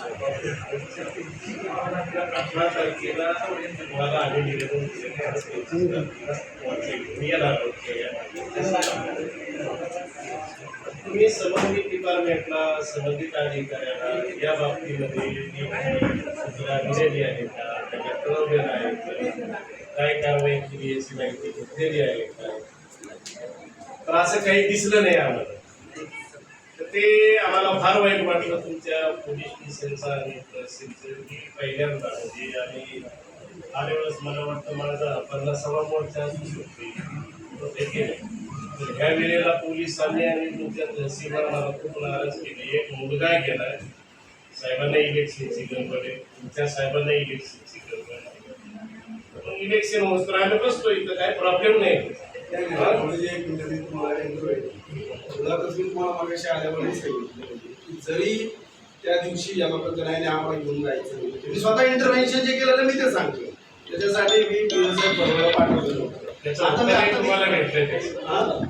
18 तारखेला तुम्हाला आम्ही निवेदन तुम्ही संबंधित डिपार्टमेंटला संबंधित अधिकाऱ्याला या बाबतीमध्ये दिलेली आहे का, त्यांना कळवलेलं आहे का, काय कारवाई केली याची माहिती घेतलेली आहे का, तर असं काही दिसलं नाही आम्हाला. तर ते आम्हाला फार वाईट वाटलं तुमच्या पोलीस स्टेशनचा आणि तहसीलचं की पहिल्यांदा म्हणजे आणि आल्या वेळेस मला वाटतं माझा 50वा मोर्चा ते केलं. तर ह्या वेळेला पोलिसांनी आणि तुमच्या तहसीलवर मला खूप नाराज केली. एक मुलगा गेला साहेबांना इलेक्शनची गडबड आहे, तुमच्या साहेबांना इलेक्शनची गडबड आहे. इलेक्शन होतं आम्ही बसतो इथं काय प्रॉब्लेम नाही. जरी त्या दिवशी या लोकांना आम्हाला घेऊन जायचं मी स्वतः इंटरव्हेन्शन जे केलं मी ते सांगतो. त्याच्यासाठी मी पाठवलेलो. तुम्हाला भेटलं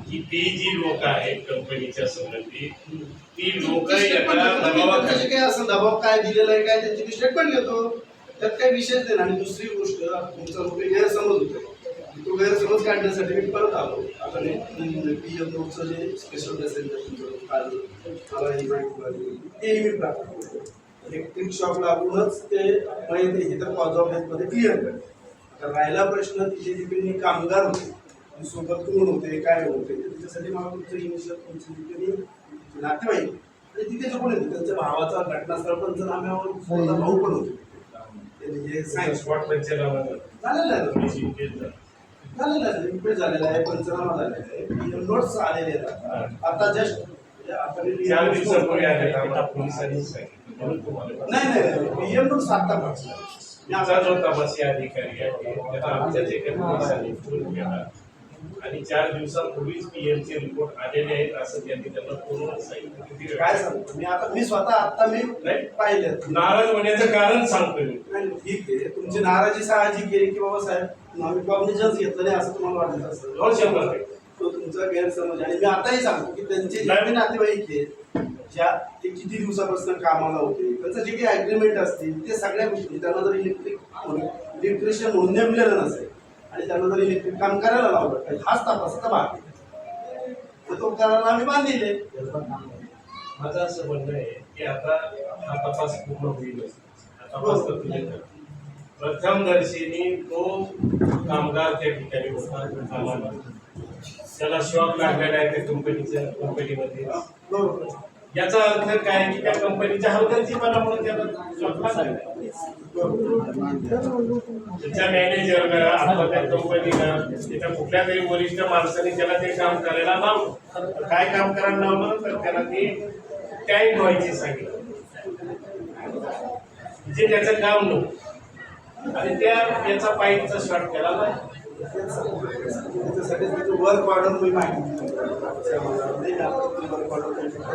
की ती जी लोक आहेत कंपनीच्या संबंधित ती लोक काय असं दबाव काय दिलेला आहे काय त्यांची स्टेटमेंट घेतो. त्यात काही विशेष नाही. आणि दुसरी गोष्ट तुमचा गैरसमज होतो तो गैरसमज काढण्यासाठी मी परत आलो. आता PM जे स्पेशल असेल मला ही माहिती तेही मी प्राप्त करतो. इलेक्ट्रिक शॉक लागूनच ते माहिती हे तर कॉज ऑफ डेथमध्ये क्लिअर करते. आता राहिला प्रश्न तिथे तिथे कामगार होते सोबत कोण होते काय होते त्याच्यासाठी मला तुमचं इनिशियल तुमची नातेवाईक आणि तिथे जो कोण येते त्यांच्या भावाचा घटनास्थळ पंचनाम्यावर भाऊ पण होते. झालेलं आहे रिक्वेस्ट झालेला आहे पंचनामा झालेला आहे PM नोट्स आलेले आहेत. आता जस्ट चार दिवसापूर्वी नाही PM नोट्स आता आमचा जो तपासी अधिकारी आहे त्याला आमच्याच एका पोलिसांनी फोन केला आणि 4 दिवसांपूर्वीच PMचे रिपोर्ट आलेले आहेत असं त्यांनी त्यांना फोनवर सांगितलं. काय सांगतो मी स्वतः आता मी पाहिले नाराज होण्याचं कारण सांगतो मी. ठीक आहे तुमची नाराजी साहजिक आहे की बाबा साहेब आम्ही कॉग्निजन्स घेतलं नाही असं तुम्हाला वाटत असेल. 100% तो तुमचा गैरसमज. आणि मी आताही सांगतो की त्यांचे जे नातेवाईक आहेत ज्या ते किती दिवसापासून कामाला होते त्यांचं जे काही ॲग्रीमेंट असतील ते सगळ्या गोष्टी त्यांना जर इलेक्ट्रिशियन म्हणून नेमलेलं नसेल आणि त्यांना जर इलेक्ट्रिक काम करायला लावलं हाच तपासाचा भाग आहे तर तो करायला आम्ही बांधिले. माझं असं म्हणणं आहे की आता हा तपास पूर्ण होईल. तपास तर तुम्ही प्रथमदर्शनी तो कामगार त्या ठिकाणी होता कामाला त्याला शॉक लागलेला आहे त्या कंपनीमध्ये. याचा अर्थ काय की त्या कंपनीच्या हलगर्जीपणामुळे त्याला शॉक लागला. त्याच्या मॅनेजरला अथवा त्या कंपनीला त्याच्या कुठल्या तरी वरिष्ठ माणसाने त्याला ते काम करायला लावलं. काय काम करायला लावलं तर त्याला ते टँक धुवायची सांगितलं जे त्याचं काम नव्हतं आणि याचा पाईपचा शॉट केला नाही. त्याच्यासाठी वर्क ऑर्डर मी माहिती